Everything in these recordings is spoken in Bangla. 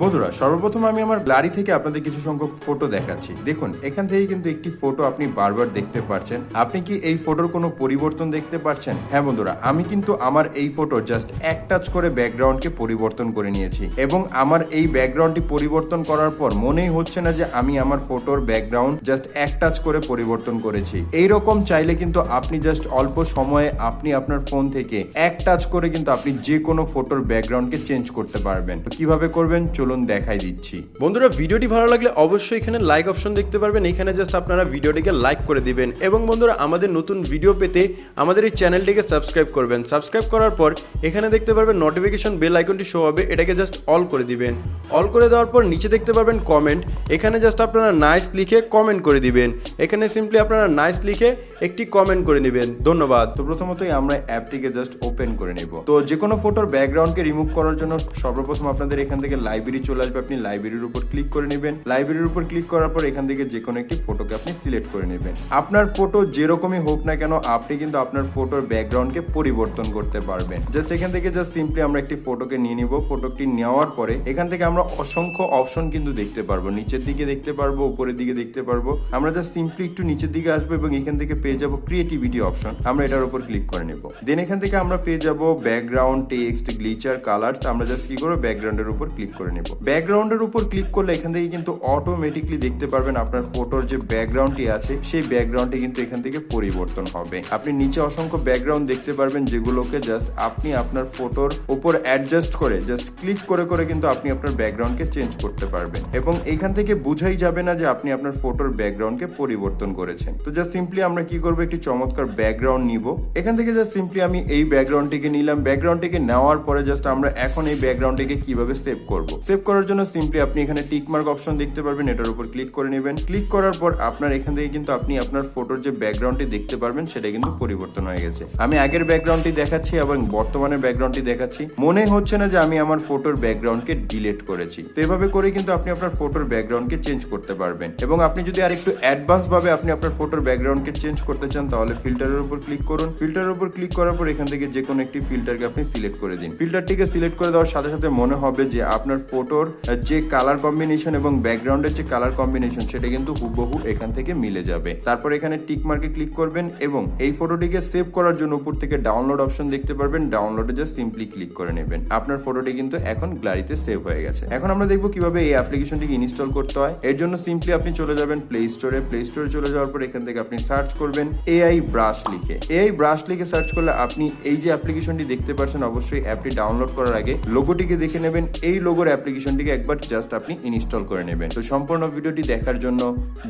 বন্ধুরা সর্বপ্রথম আমি আমার গ্যালারি থেকে আপনাদের কিছু সংখ্যক ফটো দেখাচ্ছি। দেখুন এখান থেকে কিন্তু একটি ফটো আপনি বারবার দেখতে পাচ্ছেন। আপনি কি এই ফটোর কোনো পরিবর্তন দেখতে পাচ্ছেন? হ্যাঁ বন্ধুরা, আমি কিন্তু আমার এই ফটো জাস্ট এক টাচ করে ব্যাকগ্রাউন্ডকে পরিবর্তন করে নিয়েছি এবং আমার এই ব্যাকগ্রাউন্ডটি পরিবর্তন করার পর মনেই হচ্ছে না যে আমি আমার ফটোর ব্যাকগ্রাউন্ড জাস্ট এক টাচ করে পরিবর্তন করেছি। এইরকম চাইলে কিন্তু আপনি জাস্ট অল্প সময়ে আপনি আপনার ফোন থেকে এক টাচ করে কিন্তু আপনি যে কোনো ফটোর ব্যাকগ্রাউন্ডকে চেঞ্জ করতে পারবেন। কিভাবে করবেন চলুন দেখাই দিচ্ছি। বন্ধুরা ভিডিওটি ভালো লাগলে অবশ্যই এখানে লাইক অপশন দেখতে পারবেন, এখানে জাস্ট আপনারা ভিডিওটিকে লাইক করে দিবেন এবং বন্ধুরা আমাদের নতুন ভিডিও পেতে আমাদের এই চ্যানেলটিকে সাবস্ক্রাইব করবেন। সাবস্ক্রাইব করার পর এখানে দেখতে পারবেন নোটিফিকেশন বেল আইকনটি শো হবে, এটাকে জাস্ট অল করে দিবেন। অল করে দেওয়ার পর নিচে দেখতে পারবেন কমেন্ট, এখানে জাস্ট আপনারা নাইস লিখে কমেন্ট করে দিবেন। এখানে সিম্পলি আপনারা নাইস লিখে একটি কমেন্ট করে নেবেন। ধন্যবাদ। তো প্রথমতই আমরা অ্যাপটিকে জাস্ট ওপেন করে নেব। তো যে কোনো ফটোর ব্যাকগ্রাউন্ডকে রিমুভ করার জন্য সর্বপ্রথম আপনাদের এখান থেকে লাইব্রেরি চলে আসবে। আপনি লাইব্রেরির উপর ক্লিক করে নেবেন। লাইব্রেরির উপর ক্লিক করার পর এখান থেকে যে কোনো একটি ফটোকে আপনি সিলেক্ট করে নেবেন। আপনার ফটো যেরকমই হোক না কেন আপনি কিন্তু আপনার ফটোর ব্যাকগ্রাউন্ডকে পরিবর্তন করতে পারবেন। জাস্ট এখান থেকে জাস্ট সিম্পলি আমরা একটি ফটোকে নিয়ে নিব। ফটোটি নেওয়ার পরে এখান থেকে আমরা অসংখ্য অপশন কিন্তু দেখতে পারবো, নিচের দিকে দেখতে পারবো, উপরের দিকে দেখতে পারবো। আমরা জাস্ট সিম্পলি একটু নিচের দিকে আসবো এবং এখান থেকে পেয়ে যাবো ক্রিয়েটিভিটি অপশন। আমরা এটার উপর ক্লিক করে নেব। দেন এখান থেকে আমরা পেয়ে যাবো ব্যাকগ্রাউন্ড, টেক্সট, গ্লিচার, কালার্স। আমরা জাস্ট কি করবো ব্যাকগ্রাউন্ডের উপর ক্লিক করে নেব। ব্যাকগ্রাউন্ডের উপর ক্লিক করলে এখান থেকে কিন্তু অটোমেটিকলি দেখতে পারবেন আপনার ফটোর যে ব্যাকগ্রাউন্ডটি আছে সেই ব্যাকগ্রাউন্ডটি কিন্তু এখান থেকে পরিবর্তন হবে। আপনি নিচে অসংখ্য ব্যাকগ্রাউন্ড দেখতে পারবেন যেগুলোকে জাস্ট আপনি আপনার ফটোর উপর অ্যাডজাস্ট করে জাস্ট ক্লিক করে করে কিন্তু আপনি আপনার ব্যাকগ্রাউন্ডকে চেঞ্জ করতে পারবেন এবং এখান থেকে বোঝাই যাবে না যে আপনি আপনার ফটোর ব্যাকগ্রাউন্ডকে পরিবর্তন করেছেন। তো জাস্ট সিম্পলি আমরা কি করবো, একটি চমৎকার ব্যাকগ্রাউন্ড নিব। এখান থেকে জাস্ট সিম্পলি আমি এই ব্যাকগ্রাউন্ডটিকে নিলাম। ব্যাকগ্রাউন্ডটিকে নেওয়ার পরে জাস্ট আমরা এখন এই ব্যাকগ্রাউন্ডটিকে কিভাবে সেভ করব। সেভ করার জন্য সিম্পলি আপনি এখানে টিক মার্ক অপশন দেখতে পারবেন, এটার উপর ক্লিক করে নেবেন। ক্লিক করার পর আপনার এখান থেকে কিন্তু আপনি আপনার ফটোর যে ব্যাকগ্রাউন্ডটি দেখতে পারবেন সেটা কিন্তু পরিবর্তন হয়ে গেছে। আমি আগের ব্যাকগ্রাউন্ডটি দেখাচ্ছি এবং বর্তমানের ব্যাকগ্রাউন্ডটি দেখাচ্ছি। মনে হচ্ছে না যে আমি আমার ফটোর ব্যাকগ্রাউন্ডকে ডিলিট করেছি। তো এভাবে করে কিন্তু আপনি আপনার ফটোর ব্যাকগ্রাউন্ডকে চেঞ্জ করতে পারবেন এবং আপনি যদি আর একটু অ্যাডভান্স ভাবে আপনি আপনার ফটোর ব্যাকগ্রাউন্ডকে চেঞ্জ করতে চান তাহলে ফিল্টারের উপর ক্লিক করুন। ফিল্টারের উপর ক্লিক করার পর এখান থেকে যে কোনো একটি ফিল্টারকে আপনি সিলেক্ট করে দিন। ফিল্টারটিকে সিলেক্ট করে দেওয়ার সাথে সাথে মনে হবে যে আপনার ফটোর যে কালার কম্বিনেশন এবং ব্যাকগ্রাউন্ডের যে কালার কম্বিনেশন সেটা কিন্তু হুবহু এখান থেকে মিলে যাবে। তারপর এখানে টিক মার্কে ক্লিক করবেন এবং এই ফটোটিকে সেভ করার জন্য উপর থেকে ডাউনলোড অপশন দেখতে পারবেন। ডাউনলোডে জাস্ট সিম্পলি ক্লিক করে নেবেন। আপনার ফটোটি কিন্তু এখন গ্যালারিতে সেভ হয়ে গেছে। এখন আমরা দেখবো কিভাবে এই অ্যাপ্লিকেশনটিকে ইনস্টল করতে হয়। এর জন্য সিম্পলি আপনি চলে যাবেন প্লে স্টোরে। প্লে স্টোরে চলে যাওয়ার পর এখান থেকে আপনি সার্চ করবেন এআই ব্রাশ লিখে। এআই ব্রাশ লিখে সার্চ করলে আপনি এই যে অ্যাপ্লিকেশনটি দেখতে পাচ্ছেন অবশ্যই অ্যাপটি ডাউনলোড করার আগে লোগোটিকে দেখে নেবেন। এই লোগোর অ্যাপ্লিকেশনটিকে একবার জাস্ট আপনি ইনস্টল করে নেবেন। তো সম্পূর্ণ ভিডিওটি দেখার জন্য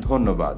ধন্যবাদ।